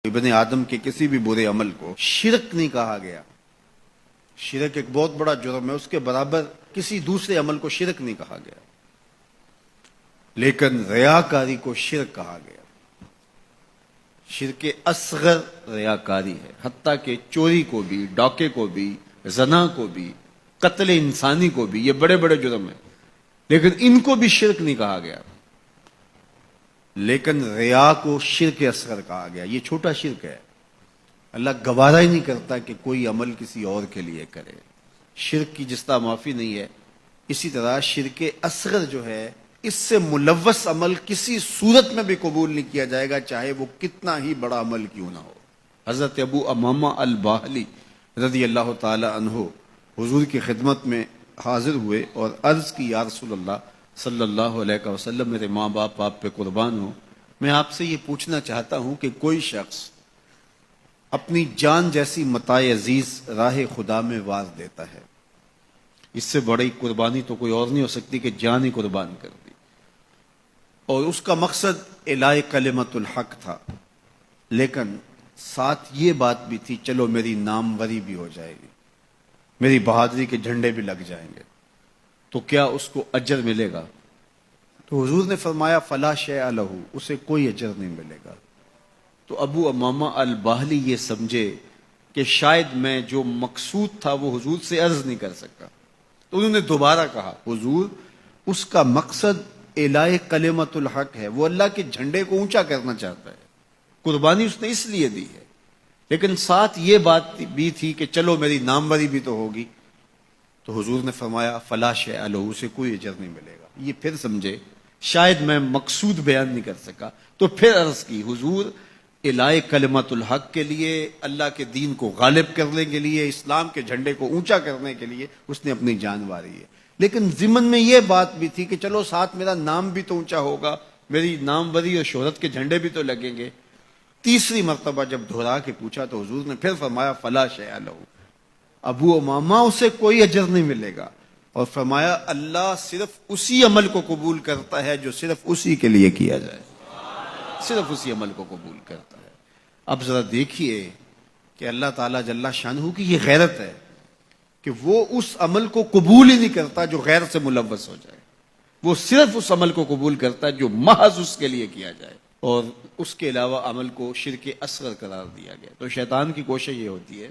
ابن آدم کے کسی بھی برے عمل کو شرک نہیں کہا گیا. شرک ایک بہت بڑا جرم ہے، اس کے برابر کسی دوسرے عمل کو شرک نہیں کہا گیا، لیکن ریاکاری کو شرک کہا گیا. شرک اصغر ریاکاری ہے، حتیٰ کہ چوری کو بھی، ڈاکے کو بھی، زنا کو بھی، قتل انسانی کو بھی، یہ بڑے بڑے جرم ہیں، لیکن ان کو بھی شرک نہیں کہا گیا. لیکن ریا کو شرک اصغر کہا گیا. یہ چھوٹا شرک ہے، اللہ گوارا ہی نہیں کرتا کہ کوئی عمل کسی اور کے لیے کرے. شرک کی جس طرح معافی نہیں ہے، اسی طرح شرک اصغر جو ہے، اس سے ملوث عمل کسی صورت میں بھی قبول نہیں کیا جائے گا، چاہے وہ کتنا ہی بڑا عمل کیوں نہ ہو. حضرت ابو امامہ الباہلی رضی اللہ تعالی عنہ حضور کی خدمت میں حاضر ہوئے اور عرض کی، یا رسول اللہ صلی اللہ علیہ وسلم، میرے ماں باپ آپ پہ قربان ہوں، میں آپ سے یہ پوچھنا چاہتا ہوں کہ کوئی شخص اپنی جان جیسی متاع عزیز راہ خدا میں وار دیتا ہے، اس سے بڑی قربانی تو کوئی اور نہیں ہو سکتی کہ جان ہی قربان کر دی، اور اس کا مقصد اعلاء کلمت الحق تھا، لیکن ساتھ یہ بات بھی تھی چلو میری ناموری بھی ہو جائے گی، میری بہادری کے جھنڈے بھی لگ جائیں گے، تو کیا اس کو اجر ملے گا؟ تو حضور نے فرمایا فلا شیء لہ، اسے کوئی اجر نہیں ملے گا. تو ابو امامہ الباہلی یہ سمجھے کہ شاید میں جو مقصود تھا وہ حضور سے عرض نہیں کر سکا، تو انہوں نے دوبارہ کہا حضور اس کا مقصد اعلاء کلمت الحق ہے، وہ اللہ کے جھنڈے کو اونچا کرنا چاہتا ہے، قربانی اس نے اس لیے دی ہے، لیکن ساتھ یہ بات بھی تھی کہ چلو میری ناموری بھی تو ہوگی. تو حضور نے فرمایا فلا شیء لہ، اسے کوئی اجر نہیں ملے گا. یہ پھر سمجھے شاید میں مقصود بیان نہیں کر سکا، تو پھر عرض کی حضور اعلاء کلمت الحق کے لیے، اللہ کے دین کو غالب کرنے کے لیے، اسلام کے جھنڈے کو اونچا کرنے کے لیے اس نے اپنی جان واری ہے، لیکن ضمن میں یہ بات بھی تھی کہ چلو ساتھ میرا نام بھی تو اونچا ہوگا، میری ناموری اور شہرت کے جھنڈے بھی تو لگیں گے. تیسری مرتبہ جب دہرا کے پوچھا تو حضور نے پھر فرمایا فلا شیء لہ، ابو امامہ اسے کوئی اجر نہیں ملے گا، اور فرمایا اللہ صرف اسی عمل کو قبول کرتا ہے جو صرف اسی کے لیے کیا جائے، صرف اسی عمل کو قبول کرتا ہے. اب ذرا دیکھیے کہ اللہ تعالیٰ جل شانہ کی یہ غیرت ہے کہ وہ اس عمل کو قبول ہی نہیں کرتا جو غیر سے ملوث ہو جائے، وہ صرف اس عمل کو قبول کرتا ہے جو محض اس کے لیے کیا جائے، اور اس کے علاوہ عمل کو شرک اصغر قرار دیا گیا. تو شیطان کی کوشش یہ ہوتی ہے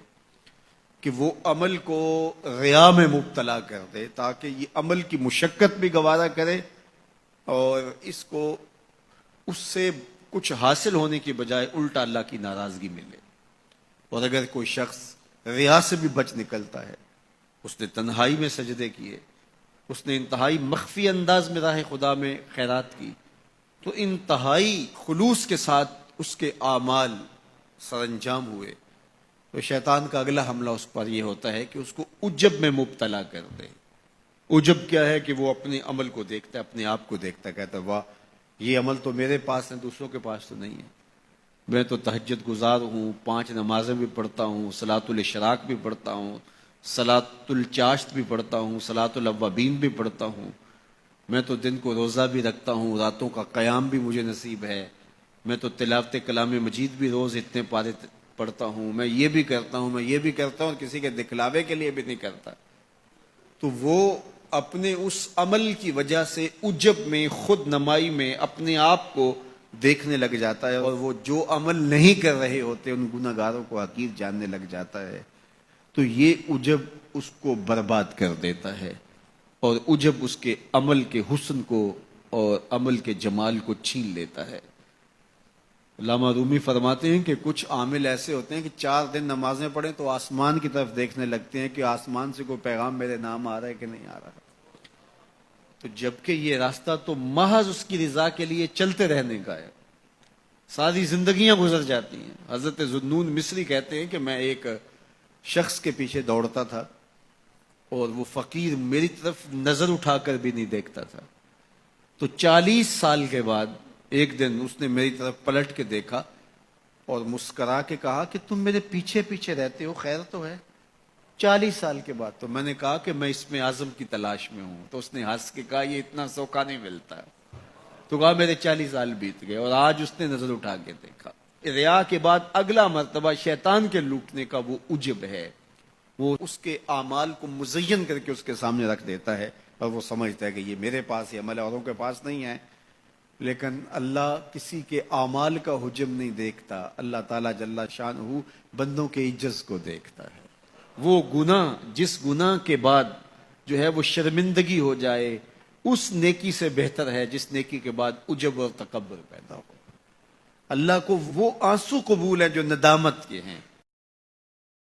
کہ وہ عمل کو ریا میں مبتلا کر دے تاکہ یہ عمل کی مشقت بھی گوارا کرے اور اس کو اس سے کچھ حاصل ہونے کی بجائے الٹا اللہ کی ناراضگی ملے. اور اگر کوئی شخص ریا سے بھی بچ نکلتا ہے، اس نے تنہائی میں سجدے کیے، اس نے انتہائی مخفی انداز میں راہ خدا میں خیرات کی، تو انتہائی خلوص کے ساتھ اس کے اعمال سر انجام ہوئے، تو شیطان کا اگلا حملہ اس پر یہ ہوتا ہے کہ اس کو عجب میں مبتلا کر دے. عجب کیا ہے کہ وہ اپنے عمل کو دیکھتا ہے، اپنے آپ کو دیکھتا ہے، کہتا ہے واہ یہ عمل تو میرے پاس ہے، دوسروں کے پاس تو نہیں ہے، میں تو تہجد گزار ہوں، 5 نمازیں بھی پڑھتا ہوں، صلاۃ الاشراق بھی پڑھتا ہوں، صلاۃ الچاشت بھی پڑھتا ہوں، صلاۃ الاوابین بھی پڑھتا ہوں، میں تو دن کو روزہ بھی رکھتا ہوں، راتوں کا قیام بھی مجھے نصیب ہے، میں تو تلاوت کلام مجید بھی روز اتنے پارے پڑھتا ہوں، میں یہ بھی کرتا ہوں، میں یہ بھی کرتا ہوں، اور کسی کے دکھلاوے کے لیے بھی نہیں کرتا. تو وہ اپنے اس عمل کی وجہ سے عجب میں، خود نمائی میں اپنے آپ کو دیکھنے لگ جاتا ہے، اور وہ جو عمل نہیں کر رہے ہوتے ان گناہ گاروں کو حقیر جاننے لگ جاتا ہے. تو یہ عجب اس کو برباد کر دیتا ہے، اور عجب اس کے عمل کے حسن کو اور عمل کے جمال کو چھین لیتا ہے. علامہ رومی فرماتے ہیں کہ کچھ عامل ایسے ہوتے ہیں کہ 4 دن نمازیں پڑھیں تو آسمان کی طرف دیکھنے لگتے ہیں کہ آسمان سے کوئی پیغام میرے نام آ رہا ہے کہ نہیں آ رہا. تو جبکہ یہ راستہ تو محض اس کی رضا کے لیے چلتے رہنے کا ہے، ساری زندگیاں گزر جاتی ہیں. حضرت ذوالنون مصری کہتے ہیں کہ میں ایک شخص کے پیچھے دوڑتا تھا اور وہ فقیر میری طرف نظر اٹھا کر بھی نہیں دیکھتا تھا. تو 40 سال کے بعد ایک دن اس نے میری طرف پلٹ کے دیکھا اور مسکرا کے کہا کہ تم میرے پیچھے پیچھے رہتے ہو، خیر تو ہے. 40 سال کے بعد. تو میں نے کہا کہ میں اس میں اعظم کی تلاش میں ہوں. تو اس نے ہنس کے کہا یہ اتنا سوکھا نہیں ملتا. تو کہا میرے 40 سال بیت گئے اور آج اس نے نظر اٹھا کے دیکھا. ریا کے بعد اگلا مرتبہ شیطان کے لوٹنے کا وہ عجب ہے، وہ اس کے اعمال کو مزین کر کے اس کے سامنے رکھ دیتا ہے اور وہ سمجھتا ہے کہ یہ میرے پاس یہ عمل ہے، اوروں کے پاس نہیں ہے۔ لیکن اللہ کسی کے اعمال کا حجم نہیں دیکھتا، اللہ تعالیٰ جل شانہ بندوں کے عجز کو دیکھتا ہے۔ وہ گناہ جس گناہ کے بعد جو ہے وہ شرمندگی ہو جائے، اس نیکی سے بہتر ہے جس نیکی کے بعد عجب اور تکبر پیدا ہو۔ اللہ کو وہ آنسو قبول ہیں جو ندامت کے ہیں،